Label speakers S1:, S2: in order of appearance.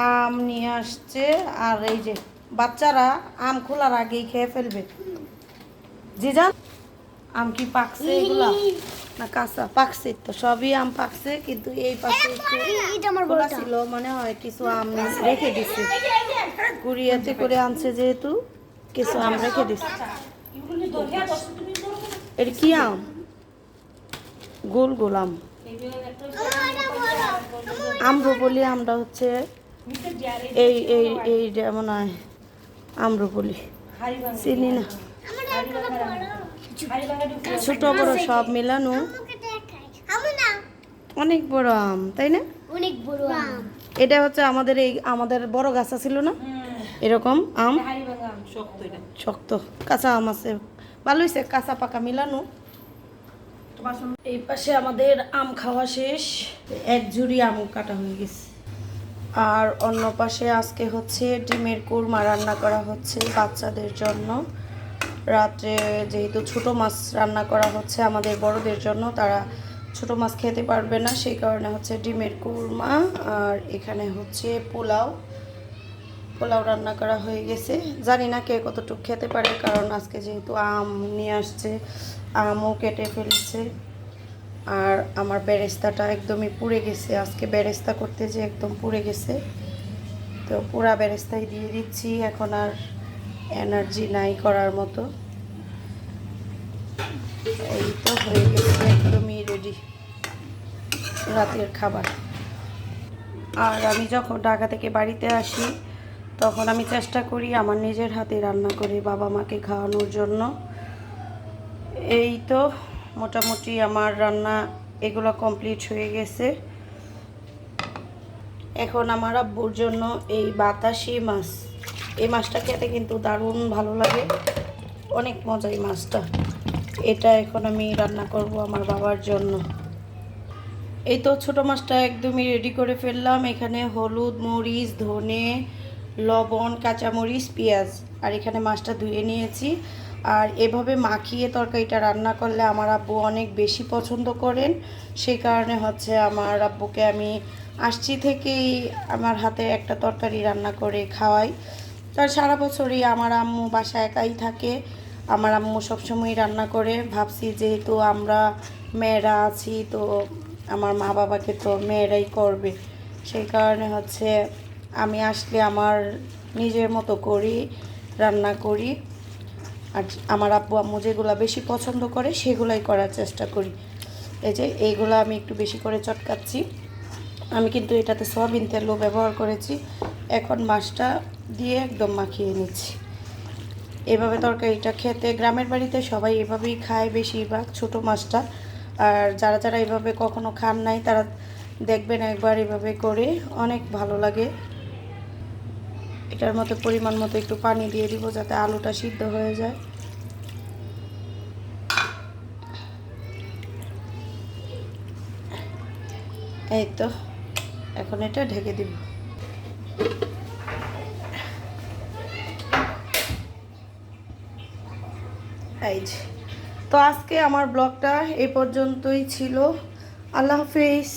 S1: আম নিয়ে আসছে আর এই যে বাচ্চারা আম খোলার আগেই খেয়ে ফেলবে। জিজান আম কি পাকছে এগুলা না কাঁচা? পাকছে তো, সবই আম পাকছে, কিন্তু এই পাশে খোলা ছিল মনে হয়, কিছু আম রেখে দিচ্ছে, কুড়িয়াতে করে আনছে যেহেতু কিছু আম রেখে দিচ্ছে। এটা কি আম? গোল গোল আম, আম্রপলি আমরা হচ্ছে এই এই এই যেমন হয় আম্রপলি, চিনি না, ছোট বড় সব মিলানো, অনেক বড় আম তাই না?
S2: অনেক বড় আম।
S1: এটা হচ্ছে আমাদের বড় গাছ ছিল না এরকম আম, শক্ত কাঁচা আম আছে, ভালো হয়েছে কাঁচা পাকা মিলানো। এই পাশে আমাদের আম খাওয়া শেষ, এক ঝুড়ি আম কাটা হয়ে গেছে। আর অন্য পাশে আজকে হচ্ছে ডিমের কোরমা রান্না করা হচ্ছে বাচ্চাদের জন্য। রাত্রে যেহেতু ছোট মাছ রান্না করা হচ্ছে আমাদের বড়দের জন্য, তারা ছোট মাছ খেতে পারবে না, সেই কারণে হচ্ছে ডিমের কোরমা। আর এখানে হচ্ছে পোলাও রান্না করা হয়ে গেছে। জানি না কে কতটুকু খেতে পারে, কারণ আজকে যেহেতু আম নিয়ে আসছে, আমও কেটে ফেলছে। আর আমার বেরেস্তাটা একদমই পুড়ে গেছে, আজকে বেরেস্তা করতে যে একদম পুড়ে গেছে, তো পুরা বেরেস্তাই দিয়ে দিচ্ছি, এখন আর এনার্জি নাই করার মতো। এই তো হয়ে গেছে, একদমই রেডি রাতের খাবার। আর আমি যখন ঢাকা থেকে বাড়িতে আসি তখন আমি চেষ্টা করি আমার নিজের হাতে রান্না করে বাবা মাকে খাওয়ানোর জন্য। এই তো মোটামুটি আমার রান্না এগুলো কমপ্লিট হয়ে গেছে। এখন আমার আব্বুর জন্য এই বাতাসি মাছ, এই মাছটা খেতে কিন্তু দারুণ ভালো লাগে, অনেক মজা এই মাছটা। এটা এখন আমি রান্না করব আমার বাবার জন্য। এই তো ছোটো মাছটা একদমই রেডি করে ফেললাম। এখানে হলুদ, মরিচ, ধনে, লবণ, কাঁচামরিচ, পেঁয়াজ, আর এখানে মাছটা ধুয়ে নিয়েছি। আর এভাবে মাখিয়ে তরকারিটা রান্না করলে আমার আব্বু অনেক বেশি পছন্দ করেন, সেই কারণে হচ্ছে আমার আব্বুকে আমি আসছি থেকেই আমার হাতে একটা তরকারি রান্না করে খাওয়াই। তার সারা বছরই আমার আম্মু বাসায় একাই থাকে, আমার আম্মু সবসময়ই রান্না করে। ভাবছি যেহেতু আমরা মেয়েরা আছি, তো আমার মা বাবাকে তো মেয়েরাই করবে, সেই কারণে হচ্ছে আমি আসলে আমার নিজের মতো করি রান্না করি। আর আমার আব্বু আম্মু যেগুলো বেশি পছন্দ করে সেগুলাই করার চেষ্টা করি। এই যে এইগুলো আমি একটু বেশি করে চটকাচ্ছি, আমি কিন্তু এটাতে সয়াবিন তেলও ব্যবহার করেছি। এখন মাছটা দিয়ে একদম মাখিয়ে নিচ্ছি। এভাবে তরকারিটা খেতে গ্রামের বাড়িতে সবাই এভাবেই খায় বেশিরভাগ, ছোটো মাছটা। আর যারা যারা এভাবে কখনো খান নাই তারা দেখবেন একবার এভাবে করে, অনেক ভালো লাগে। এটার মধ্যে পরিমাণ মতো একটু পানি দিয়ে দিব যাতে আলুটা সিদ্ধ হয়ে যায়। এই তো এখন এটা ঢেকে দিব। এই যে, তো আজকে আমার ব্লগটা এই পর্যন্তই ছিল। আল্লাহ হাফেজ।